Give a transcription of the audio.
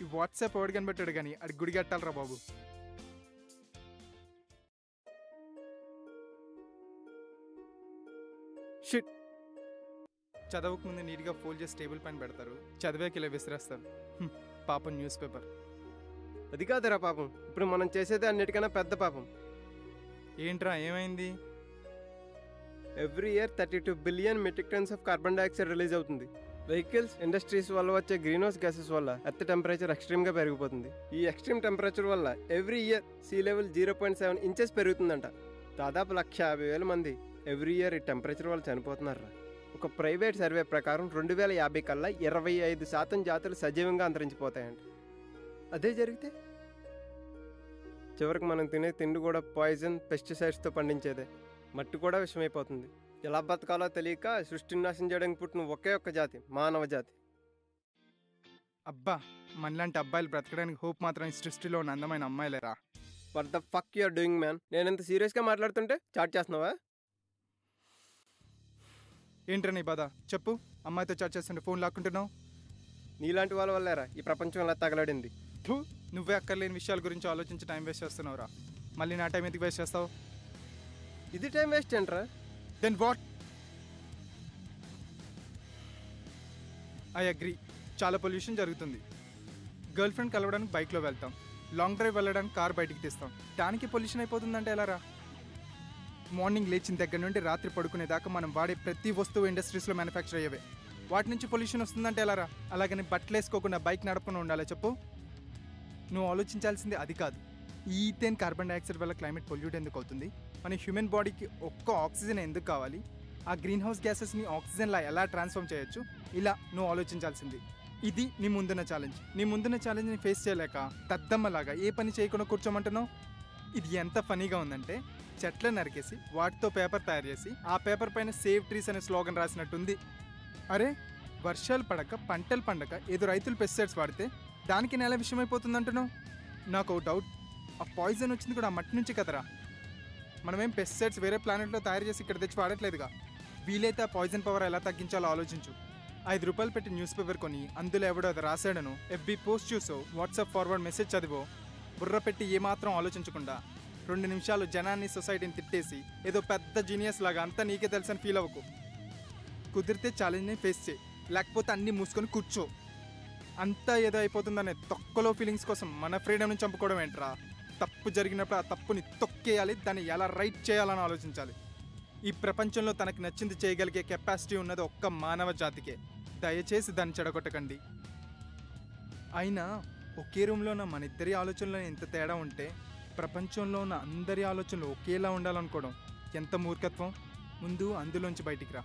ఈ వాట్సాప్ ఎవడు కనిపెట్టాడు కానీ అది గుడి కట్టాలరా బాబు. షిట్. చదవక ముందు నీట్గా ఫోల్డ్ చేసి టేబుల్ పైన పెడతారు, చదివాక ఇలా విసిరేస్తారు. పాపం న్యూస్ పేపర్. అది కాదురా పాపం, ఇప్పుడు మనం చేసేది అన్నిటికన్నా పెద్ద పాపం. ఏంట్రా ఏమైంది? Every year 32 billion metric tons of carbon dioxide release అవుతుంది. వెహికల్స్, ఇండస్ట్రీస్ వల్ల వచ్చే గ్రీన్ హౌస్ గ్యాసెస్ వల్ల ఎర్త్ టెంపరేచర్ ఎక్స్ట్రీమ్గా పెరిగిపోతుంది. ఈ ఎక్స్ట్రీమ్ టెంపరేచర్ వల్ల every year sea level 0.7 inches పెరుగుతుందంట. దాదాపు 1,50,000 మంది ఎవ్రీ ఇయర్ ఈ టెంపరేచర్ వల్ల చనిపోతున్నారా. ఒక ప్రైవేట్ సర్వే ప్రకారం 2050 కల్లా 25% జాతులు సజీవంగా అంతరించిపోతాయంట. అదే జరిగితే చివరికి మనం తినే తిండి కూడా పాయిజన్, పెస్టిసైడ్స్తో పండించేదే. మట్టి కూడా విషమైపోతుంది. ఎలా బతకాలో తెలియక సృష్టిని నాశనం చేయడానికి పుట్టిన ఒకే ఒక్క జాతి మానవ జాతి. అబ్బా, మనలాంటి అబ్బాయిలు బ్రతకడానికి హోప్ మాత్రం ఈ సృష్టిలో ఉన్న అందమైన అమ్మాయిలేరా. What the fuck you're doing man? నేను ఎంత సీరియస్గా మాట్లాడుతుంటే చాట్ చేస్తున్నావా? ఏంట్రా నీ బాధ చెప్పు. అమ్మాయితో చాట్ చేస్తుంటే ఫోన్ లాక్కుంటున్నావు. నీలాంటి వాళ్ళ వల్లేరా ఈ ప్రపంచం ఎలా తగలడింది. నువ్వే అక్కర్లేని విషయాల గురించి ఆలోచించి టైం వేస్ట్ చేస్తున్నావురా. మళ్ళీ నా టైం ఎందుకు వేస్ట్ చేస్తావు? ఇది టైం వేస్ట్ ఏంట్రా? Then what? ఐ అగ్రీ, చాలా పొల్యూషన్ జరుగుతుంది. గర్ల్ ఫ్రెండ్ కలవడానికి బైక్లో వెళ్తాం, లాంగ్ డ్రైవ్ వెళ్ళడానికి కార్ బయటికి తీస్తాం, దానికి పొల్యూషన్ అయిపోతుందంటే ఎలారా? మార్నింగ్ లేచిన దగ్గర నుండి రాత్రి పడుకునేదాకా మనం వాడే ప్రతి వస్తువు ఇండస్ట్రీస్లో మ్యానుఫ్యాక్చర్ అయ్యేవే. వాటి నుంచి పొల్యూషన్ వస్తుందంటే ఎలారా? అలాగని బట్టలు వేసుకోకుండా బైక్ నడపకుండా ఉండాలి చెప్పు. నువ్వు ఆలోచించాల్సింది అది కాదు. ఈ ఈథేన్ కార్బన్ డైఆక్సైడ్ వల్ల క్లైమేట్ పొల్యూట్ ఎందుకు అవుతుంది? మన హ్యూమన్ బాడీకి ఒక్క ఆక్సిజన్ ఎందుకు కావాలి? ఆ గ్రీన్ హౌస్ గ్యాసెస్ని ఆక్సిజన్లా ఎలా ట్రాన్స్ఫార్మ్ చేయొచ్చు? ఇలా నువ్వు ఆలోచించాల్సింది. ఇది నీ ముందున్న ఛాలెంజ్. నీ ముందున్న ఛాలెంజ్ని ఫేస్ చేయలేక దద్దమ్మలాగా ఏ పని చేయకుండా కూర్చోమంటున్నావు? ఇది ఎంత ఫనీగా ఉందంటే, చెట్లు నరికేసి వాటితో పేపర్ తయారు చేసి ఆ పేపర్ పైన సేవ్ ట్రీస్ అనే స్లోగన్ రాసినట్టుంది. అరే, వర్షాలు పడక పంటలు పండక ఏదో రైతులు పెస్టిసైడ్స్ వాడితే దానికి నెల విషయమైపోతుంది అంటున్నావు. నాకు ఒక డౌట్, ఆ పాయిజన్ వచ్చింది కూడా ఆ మట్టి నుంచి కదరా? మనమేం పెస్టిసైడ్స్ వేరే ప్లానెట్లో తయారు చేసి ఇక్కడ తెచ్చి వాడట్లేదుగా. వీలైతే ఆ పాయిజన్ పవర్ ఎలా తగ్గించాలో ఆలోచించు. 5 రూపాయలు పెట్టి న్యూస్ పేపర్ కొని అందులో ఎవడో అది రాశాడను FB పోస్ట్ చూసో, వాట్సాప్ ఫార్వర్డ్ మెసేజ్ చదివో, బుర్ర పెట్టి ఏమాత్రం ఆలోచించకుండా 2 నిమిషాలు జనాన్ని, సొసైటీని తిట్టేసి ఏదో పెద్ద జీనియస్ లాగా అంతా నీకే తెలుసని ఫీల్ అవ్వకు. కుదిరితే ఛాలెంజ్ని ఫేస్ చేయి, లేకపోతే అన్నీ మూసుకొని కూర్చో. అంతా ఏదో అయిపోతుందనే తొక్కలో ఫీలింగ్స్ కోసం మన ఫ్రీడమ్ని చంపుకోవడం ఏంట్రా? తప్పు జరిగినప్పుడు ఆ తప్పుని తొక్కేయాలి, దాన్ని ఎలా రైట్ చేయాలని ఆలోచించాలి. ఈ ప్రపంచంలో తనకు నచ్చింది చేయగలిగే కెపాసిటీ ఉన్నది ఒక్క మానవ జాతికే. దయచేసి దాన్ని చెడగొట్టకండి. అయినా ఒకే రూమ్లో ఉన్న మన ఇద్దరి ఆలోచనలో ఎంత తేడా ఉంటే ప్రపంచంలో ఉన్న అందరి ఆలోచనలు ఒకేలా ఉండాలనుకోవడం ఎంత మూర్ఖత్వం. ముందు అందులోంచి బయటికి రా.